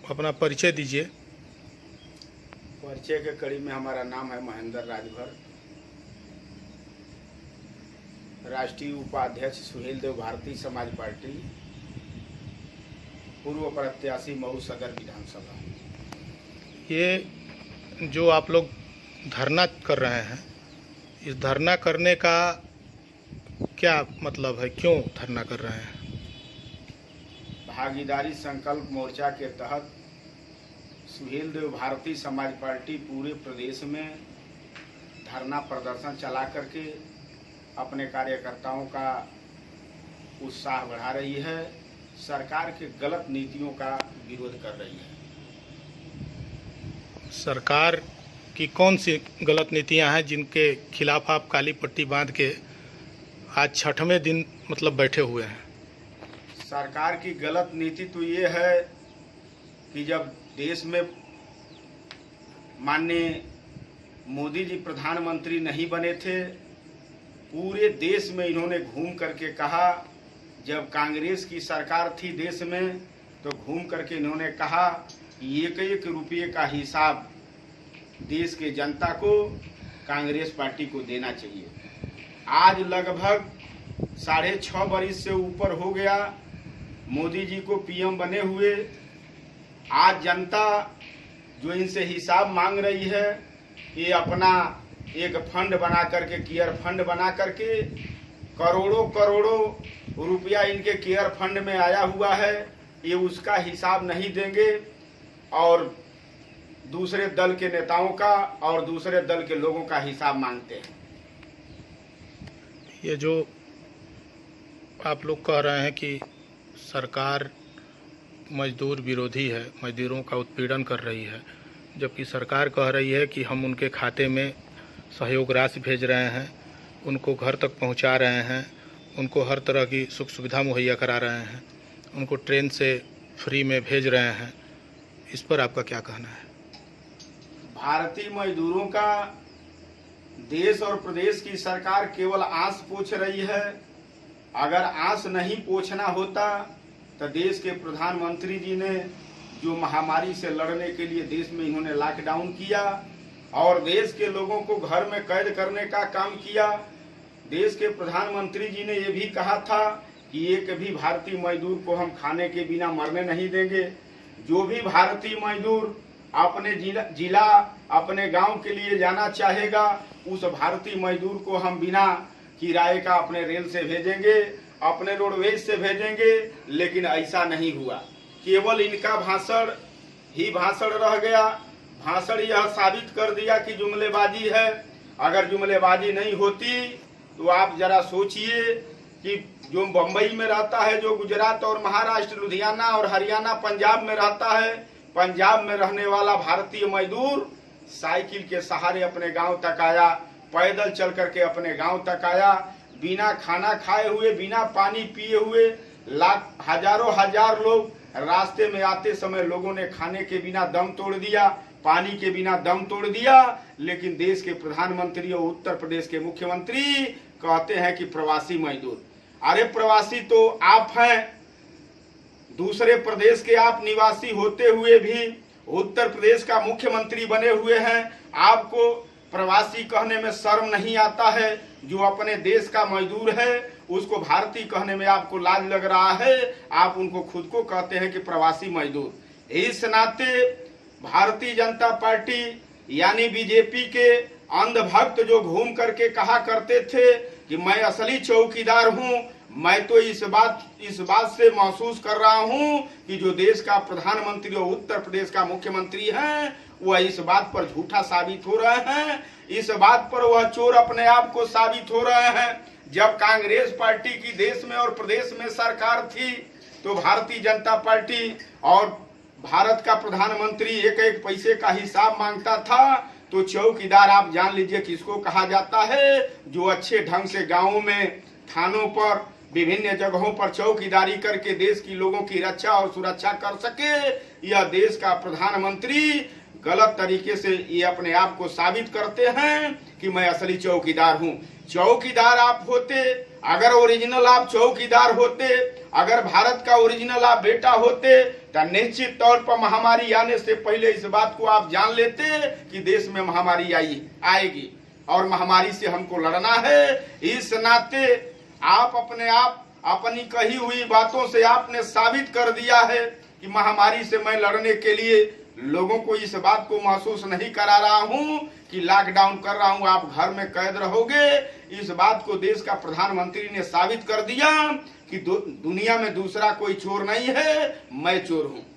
अपना परिचय दीजिए। परिचय के कड़ी में हमारा नाम है महेंद्र राजभर, राष्ट्रीय उपाध्यक्ष सुहेल देव भारतीय समाज पार्टी, पूर्व प्रत्याशी मऊ सदर विधानसभा। ये जो आप लोग धरना कर रहे हैं, इस धरना करने का क्या मतलब है, क्यों धरना कर रहे हैं? भागीदारी संकल्प मोर्चा के तहत सुहेल देव भारतीय समाज पार्टी पूरे प्रदेश में धरना प्रदर्शन चला करके अपने कार्यकर्ताओं का उत्साह बढ़ा रही है, सरकार के गलत नीतियों का विरोध कर रही है। सरकार की कौन सी गलत नीतियां हैं जिनके खिलाफ आप काली पट्टी बांध के आज 6वें दिन मतलब बैठे हुए हैं? सरकार की गलत नीति तो ये है कि जब देश में माननीय मोदी जी प्रधानमंत्री नहीं बने थे, पूरे देश में इन्होंने घूम करके कहा, जब कांग्रेस की सरकार थी देश में तो घूम करके इन्होंने कहा कि एक एक रुपये का हिसाब देश के जनता को कांग्रेस पार्टी को देना चाहिए। आज लगभग 6.5 वर्ष से ऊपर हो गया मोदी जी को पीएम बने हुए। आज जनता जो इनसे हिसाब मांग रही है, ये अपना एक फंड बना करके, केयर फंड बना करके करोड़ों करोड़ों रुपया इनके केयर फंड में आया हुआ है, ये उसका हिसाब नहीं देंगे और दूसरे दल के नेताओं का और दूसरे दल के लोगों का हिसाब मांगते हैं। ये जो आप लोग कह रहे हैं कि सरकार मजदूर विरोधी है, मजदूरों का उत्पीड़न कर रही है, जबकि सरकार कह रही है कि हम उनके खाते में सहयोग राशि भेज रहे हैं, उनको घर तक पहुंचा रहे हैं, उनको हर तरह की सुख सुविधा मुहैया करा रहे हैं, उनको ट्रेन से फ्री में भेज रहे हैं। इस पर आपका क्या कहना है? भारतीय मजदूरों का देश और प्रदेश की सरकार केवल आंस पोछ रही है। अगर आंस नहीं पोछना होता तो देश के प्रधानमंत्री जी ने जो महामारी से लड़ने के लिए देश में इन्होंने लॉकडाउन किया और देश के लोगों को घर में कैद करने का काम किया। देश के प्रधानमंत्री जी ने ये भी कहा था कि एक भी भारतीय मजदूर को हम खाने के बिना मरने नहीं देंगे। जो भी भारतीय मजदूर अपने जिला अपने गांव के लिए जाना चाहेगा, उस भारतीय मजदूर को हम बिना किराए का अपने रेल से भेजेंगे, अपने रोडवेज से भेजेंगे। लेकिन ऐसा नहीं हुआ, केवल इनका भाषण ही भाषण रह गया। भाषण यह साबित कर दिया कि जुमलेबाजी है। अगर जुमलेबाजी नहीं होती तो आप जरा सोचिए कि जो बम्बई में रहता है, जो गुजरात और महाराष्ट्र, लुधियाना और हरियाणा, पंजाब में रहता है, पंजाब में रहने वाला भारतीय मजदूर साइकिल के सहारे अपने गांव तक आया, पैदल चल करके अपने गांव तक आया, बिना खाना खाए हुए, बिना पानी पिए हुए। हजारों हजार लोग रास्ते में आते समय लोगों ने खाने के बिना दम तोड़ दिया, पानी के बिना दम तोड़ दिया। लेकिन देश के प्रधानमंत्री और उत्तर प्रदेश के मुख्यमंत्री कहते हैं कि प्रवासी मजदूर। अरे प्रवासी तो आप हैं, दूसरे प्रदेश के आप निवासी होते हुए भी उत्तर प्रदेश का मुख्यमंत्री बने हुए हैं, आपको प्रवासी कहने में शर्म नहीं आता है? जो अपने देश का मजदूर है उसको भारतीय कहने में आपको लाज लग रहा है, आप उनको खुद को कहते हैं कि प्रवासी मजदूर। इस नाते भारतीय जनता पार्टी यानी बीजेपी के अंधभक्त जो घूम करके कहा करते थे कि मैं असली चौकीदार हूं, मैं तो इस बात से महसूस कर रहा हूं कि जो देश का प्रधानमंत्री और उत्तर प्रदेश का मुख्यमंत्री हैं, वह इस बात पर झूठा साबित हो रहे हैं। इस बात पर वह चोर अपने आप को साबित हो रहे हैं। जब कांग्रेस पार्टी की देश में और प्रदेश में सरकार थी तो भारतीय जनता पार्टी और भारत का प्रधानमंत्री एक एक पैसे का हिसाब मांगता था। तो चौकीदार आप जान लीजिए किसको कहा जाता है, जो अच्छे ढंग से गाँवों में, थानों पर, विभिन्न जगहों पर चौकीदारी करके देश की लोगों की रक्षा और सुरक्षा कर सके। यह देश का प्रधानमंत्री गलत तरीके से ये अपने आप को साबित करते हैं कि मैं असली चौकीदार हूं। चौकीदार आप होते, अगर ओरिजिनल आप चौकीदार होते अगर भारत का ओरिजिनल आप बेटा होते तो निश्चित तौर पर महामारी आने से पहले इस बात को आप जान लेते कि देश में महामारी आएगी और महामारी से हमको लड़ना है। इस नाते आप अपनी कही हुई बातों से आपने साबित कर दिया है कि महामारी से मैं लड़ने के लिए लोगों को इस बात को महसूस नहीं करा रहा हूं कि लॉकडाउन कर रहा हूं, आप घर में कैद रहोगे। इस बात को देश का प्रधानमंत्री ने साबित कर दिया कि दुनिया में दूसरा कोई चोर नहीं है, मैं चोर हूं।